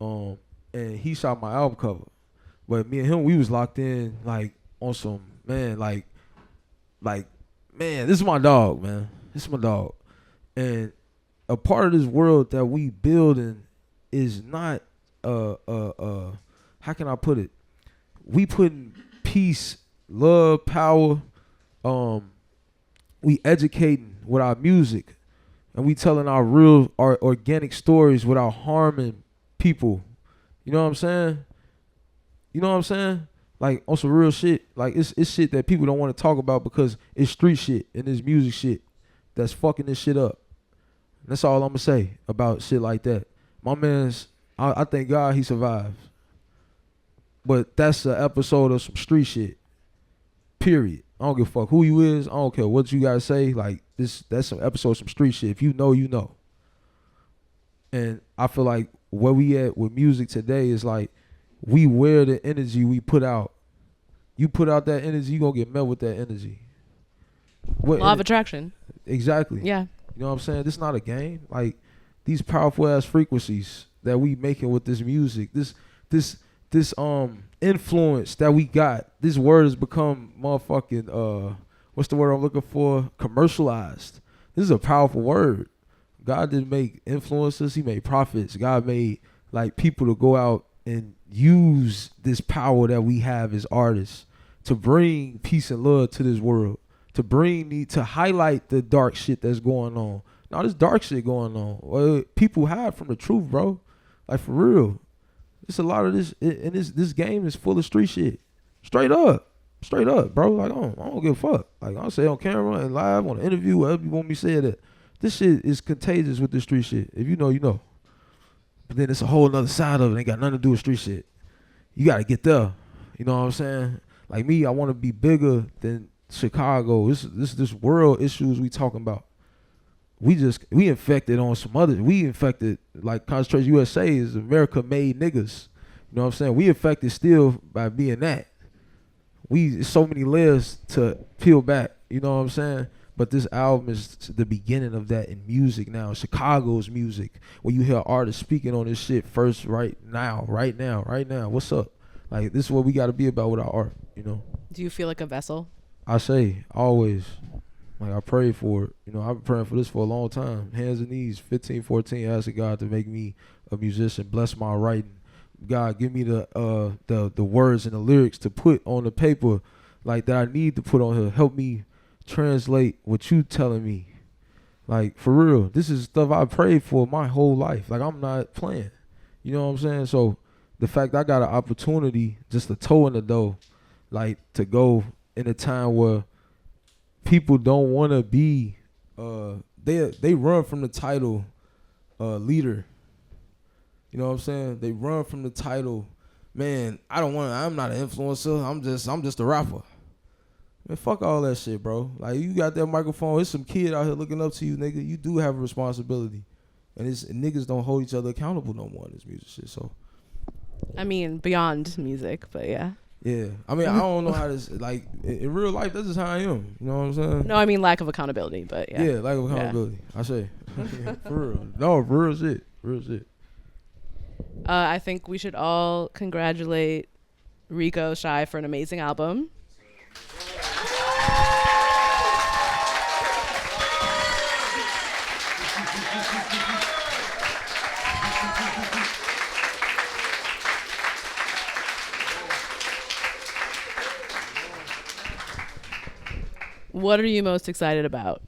And he shot my album cover. But me and him, we was locked in like on some, man, like man, this is my dog, man. This is my dog. And a part of this world that we building is not how can I put it? We putting peace, love, power, we educating with our music, and we telling our organic stories without harming people. You know what I'm saying? You know what I'm saying? Like on some real shit. Like it's shit that people don't want to talk about because it's street shit and it's music shit that's fucking this shit up. That's all I'm gonna say about shit like that. My man's, I thank God he survived. But that's an episode of some street shit. Period. I don't give a fuck who you is. I don't care what you guys say. Like that's some episode of some street shit. If you know, you know. And I feel like where we at with music today is like we wear the energy we put out. You put out that energy, you gonna get met with that energy. Law of attraction. Exactly. Yeah. You know what I'm saying? This is not a game. Like these powerful ass frequencies that we making with this music, this influence that we got. This word has become motherfucking what's the word I'm looking for? Commercialized. This is a powerful word. God didn't make influencers, he made prophets. God made like people to go out and use this power that we have as artists to bring peace and love to this world. To highlight the dark shit that's going on. No, this dark shit going on. Well, people hide from the truth, bro. Like for real. It's a lot of this, and this game is full of street shit. Straight up, bro. Like I don't give a fuck. Like I'll say on camera and live on an interview, whatever you want me to say that. This shit is contagious with the street shit. If you know, you know. But then it's a whole other side of it. Ain't got nothing to do with street shit. You got to get there. You know what I'm saying? Like me, I want to be bigger than Chicago. This world issues we talking about. We infected on some other. We infected like Concentration USA is America made niggas. You know what I'm saying? We infected still by being that. So many layers to peel back. You know what I'm saying? But this album is the beginning of that in music now. Chicago's music. When you hear artists speaking on this shit first right now. What's up? Like, this is what we got to be about with our art, you know? Do you feel like a vessel? I say, always. Like, I pray for it. You know, I've been praying for this for a long time. Hands and knees, 15, 14, asking God to make me a musician, bless my writing. God, give me the words and the lyrics to put on the paper, like, that I need to put on here. Help me translate what you telling me. Like, for real, this is stuff I prayed for my whole life. Like, I'm not playing. You know what I'm saying? So the fact I got an opportunity, just a toe in the door, like, to go in a time where people don't want to be, they run from the title leader. You know what I'm saying? They run from the title, man, I'm not an influencer. I'm just a rapper. Man, fuck all that shit, bro. Like, you got that microphone. There's some kid out here looking up to you, nigga. You do have a responsibility. And niggas don't hold each other accountable no more in this music shit, so. I mean, beyond music, but yeah. Yeah. I mean, I don't know how this, like, in real life, that's just how I am. You know what I'm saying? No, I mean lack of accountability, but yeah. Yeah, lack of accountability. Yeah. I say. For real. No, for real shit. Real shit. I think we should all congratulate Recoechi for an amazing album. What are you most excited about?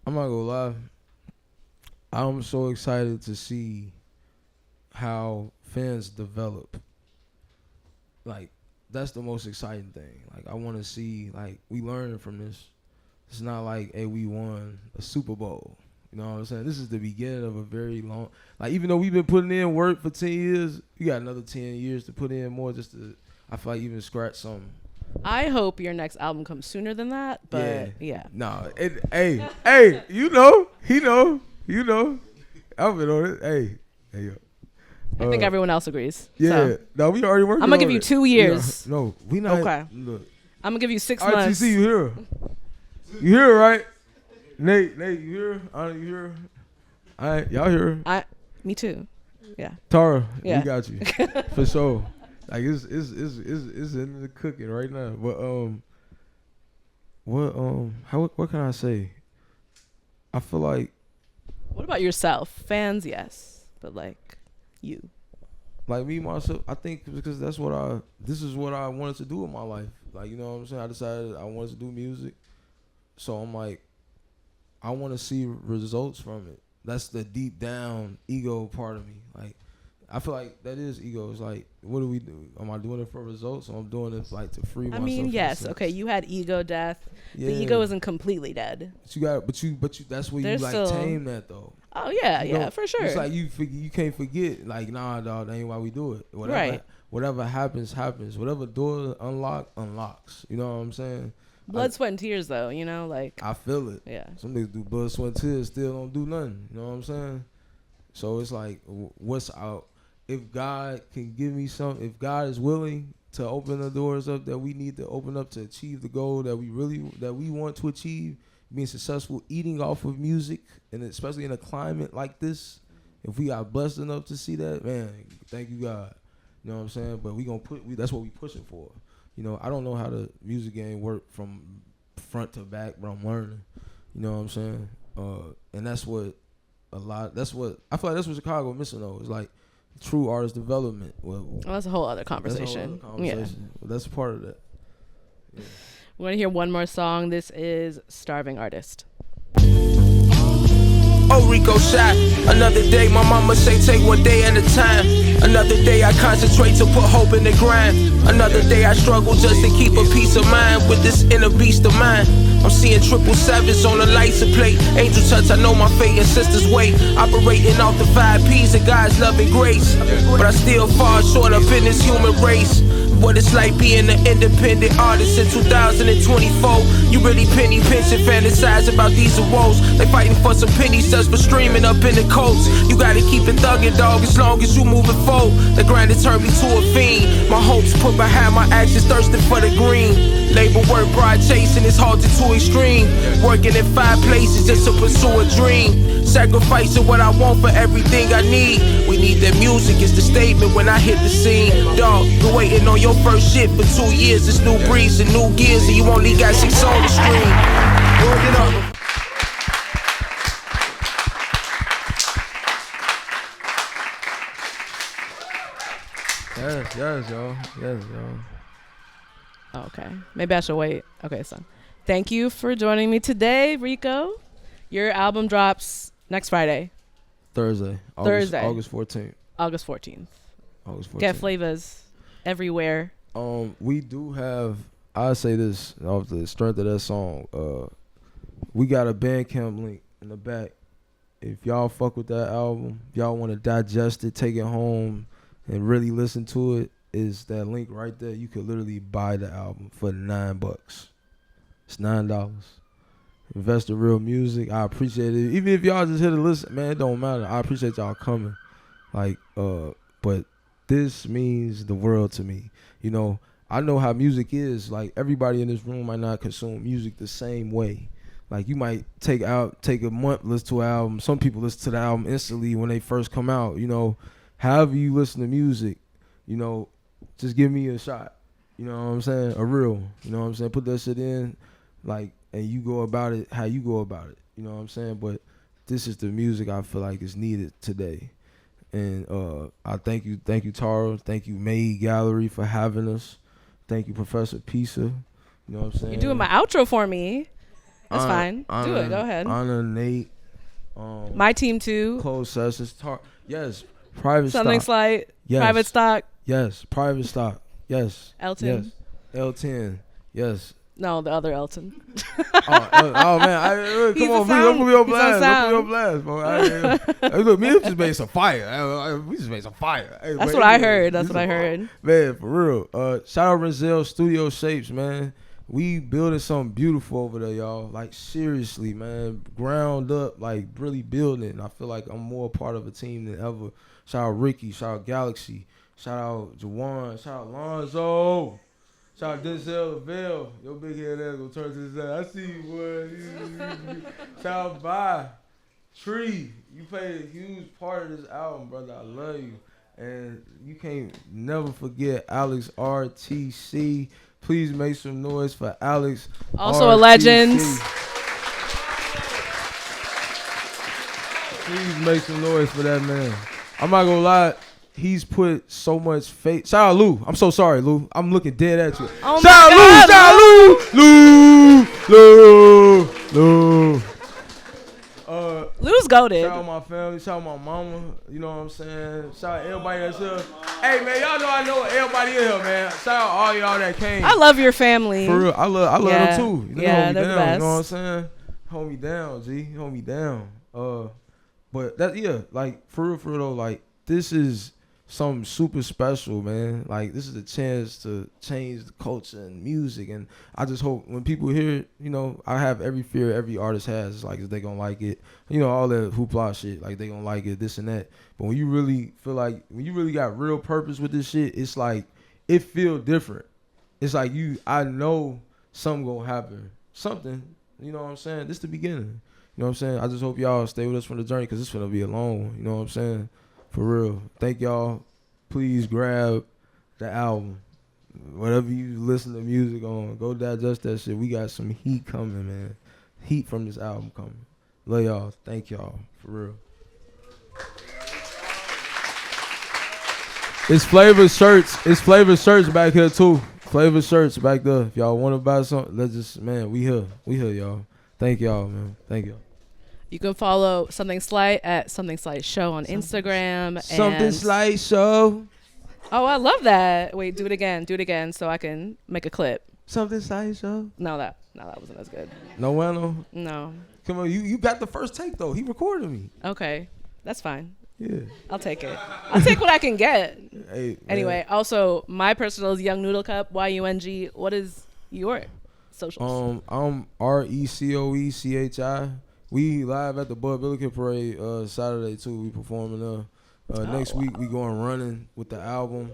I'm not gonna lie. I'm so excited to see how fans develop. Like, that's the most exciting thing. Like, I want to see, like, we learning from this. It's not like, hey, we won a Super Bowl. You know what I'm saying? This is the beginning of a very long, like, even though we've been putting in work for 10 years, you got another 10 years to put in more just to, I feel like, even scratch something. I hope your next album comes sooner than that, but yeah. No, hey, you know, you know. I've been on it. Hey, yo. I think everyone else agrees. Yeah, so. No, we already working. I'm gonna give you 2 years. Yeah, no, we not. Okay. Look, I'm gonna give you 6 months. RTC, you here? You here, right? Nate, you here? Anna, you here? All right, y'all here? Me too. Yeah. Tara, yeah. We got you for sure. Like, it's in the cooking right now. But what can I say? I feel like. What about yourself? Fans, yes, but like you. Like me myself, I think because this is what I wanted to do in my life. Like, you know what I'm saying? I decided I wanted to do music, so I'm like, I want to see results from it. That's the deep down ego part of me. Like, I feel like that is ego. It's like, what do we do? Am I doing it for results, or I'm doing it like to free myself? I mean, yes. Okay, you had ego death. Yeah. The ego isn't completely dead. But you. That's where you like tame that though. Oh yeah, for sure. It's like you can't forget. Like, nah, dog, that ain't why we do it. Whatever happens. Whatever door unlocks. You know what I'm saying? Blood, sweat, and tears, though. You know, like I feel it. Yeah. Some niggas do blood, sweat, and tears, still don't do nothing. You know what I'm saying? So it's like, what's out? If God can give me something, if God is willing to open the doors up that we need to open up to achieve the goal that we want to achieve, being successful, eating off of music, and especially in a climate like this, if we are blessed enough to see that, man, thank you, God. You know what I'm saying? But that's what we pushing for. You know, I don't know how the music game work from front to back, but I'm learning. You know what I'm saying? And I feel like that's what Chicago missing though. It's like true artist development. Well, that's a whole other conversation. Yeah. Well, that's part of that. Yeah. We're going to hear one more song. This is Starving Artist. Oh, Recoechi, another day, my mama say take one day at a time. Another day I concentrate to put hope in the grind. Another day I struggle just to keep a peace of mind with this inner beast of mine. I'm seeing 777s on the license plate. Angel touch, I know my fate and sister's weight. Operating off the 5 P's of God's love and grace. But I still fall short up in this human race. What it's like being an independent artist in 2024. You really penny pinching, fantasize about these woes. They fighting for some pennies just for streaming up in the coast. You gotta keep it thuggin', dog, as long as you moving forward. The grind has turned me to a fiend. My hopes put behind my actions, thirsting for the green. Labor work, pride chasing is halted to extreme. Working in 5 places just to pursue a dream. Sacrificing what I want for everything I need. We need that music, it's the statement when I hit the scene. Dog, been waiting on your first shit for 2 years. It's new breeds and new gears, and you only got 6 on the stream. Work it up. Yes, y'all. Yes, y'all. Okay. Maybe I should wait. Okay, so thank you for joining me today, Rico. Your album drops next Friday. Thursday. August 14th. August 14th. August 14th. Get flavors everywhere. We do have, I say this off the strength of that song. We got a Bandcamp link in the back. If y'all fuck with that album, if y'all want to digest it, take it home, and really listen to it, is that link right there. You could literally buy the album for $9. It's $9. Invest in real music. I appreciate it. Even if y'all just here to listen, man, it don't matter. I appreciate y'all coming. But this means the world to me. You know, I know how music is. Like, everybody in this room might not consume music the same way. Like, you might take a month, listen to an album. Some people listen to the album instantly when they first come out. You know, however you listen to music, you know, just give me a shot. You know what I'm saying? A real. You know what I'm saying? Put that shit in, like, and you go about it how you go about it. You know what I'm saying? But this is the music I feel like is needed today. And I thank you, Tara. Thank you, May Gallery, for having us. Thank you, Professor Pisa. You know what I'm saying? You're doing my outro for me. That's fine. Do it. Go ahead. Honor, Nate. My team too. Closed sessions. Yes. Private Something stock. Slight. Yes. Private stock. Yes. Private stock. Yes. Elton. Yes. L10. Yes. No, the other Elton. oh man! Come on, don't put me on blast. Don't put me on blast, bro. Look, me just made some fire. We just made some fire. Hey, That's what I heard. That's what I heard. Man, for real. Shout out Renzel Studio Shapes, man. We building something beautiful over there, y'all. Like, seriously, man. Ground up, like, really building it. And I feel like I'm more a part of a team than ever. Shout out Ricky. Shout out Galaxy. Shout out Jawan. Shout out Lonzo. Shout out Denzel Lavelle. Your big head ass gonna turn to the side. I see you, boy. Shout out Bye. Tree. You played a huge part of this album, brother. I love you. And you can't never forget Alex RTC. Please make some noise for Alex. Also RTC. a legend. Please make some noise for that man. I'm not gonna lie. He's put so much faith. Shout out Lou. I'm so sorry, Lou. I'm looking dead at you. Oh shout out Lou. Shout out Lou. Lou's goated. Shout out my family. Shout out my mama. You know what I'm saying? Shout out everybody that's here. Hey man, y'all know everybody in here, man. Shout out all y'all that came. I love your family. For real, I love them too. You know, yeah, they're down, the best. You know what I'm saying? Hold me down, G. Hold me down. But that like for real though, like this is something super special, man. Like, this is a chance to change the culture and music, and I just hope when people hear it, you know, I have every fear every artist has. It's like, is they gonna like it? You know, all that hoopla shit, like they gonna like it, this and that. But when you really feel like, when you really got real purpose with this shit, it's like, it feel different. It's like I know something gonna happen. Something, you know what I'm saying? This the beginning. You know what I'm saying? I just hope y'all stay with us from the journey, because it's gonna be a long one, you know what I'm saying? For real. Thank y'all. Please grab the album. Whatever you listen to music on, go digest that shit. We got some heat coming, man. Heat from this album coming. Love y'all. Thank y'all. For real. It's Flavor shirts. It's Flavor shirts back here too. Flavor shirts back there. If y'all want to buy something, let's just, man, we here, y'all. Thank y'all, man. Thank y'all. You can follow Something Slight at Something Slight Show on Instagram. Something Slight Show. Oh, I love that. Wait, do it again so I can make a clip. Something Slight Show. No, that wasn't as good. No bueno. No. Come on, you got the first take though. He recorded me. Okay, that's fine. Yeah. I'll take it. I'll take what I can get. Hey, anyway, also my personal is Young Noodle Cup, YUNG. What is your socials? I'm RECOECHI. We live at the Bud Billiken Parade Saturday too. We performing next week. We going running with the album.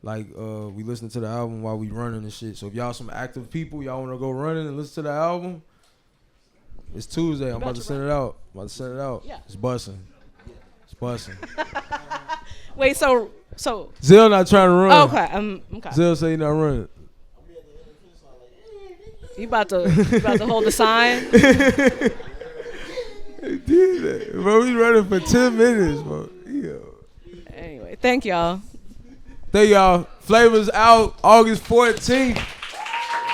Like we listen to the album while we running and shit. So if y'all some active people, y'all want to go running and listen to the album, it's Tuesday. I'm about to send it out. Yeah. It's busting. Wait, so Zill not trying to run. okay. Okay. Zill say he not running. You about to hold the sign? He did that. Bro, we running for 10 minutes, bro. Yo. Anyway, thank y'all. Flavors out August 14th.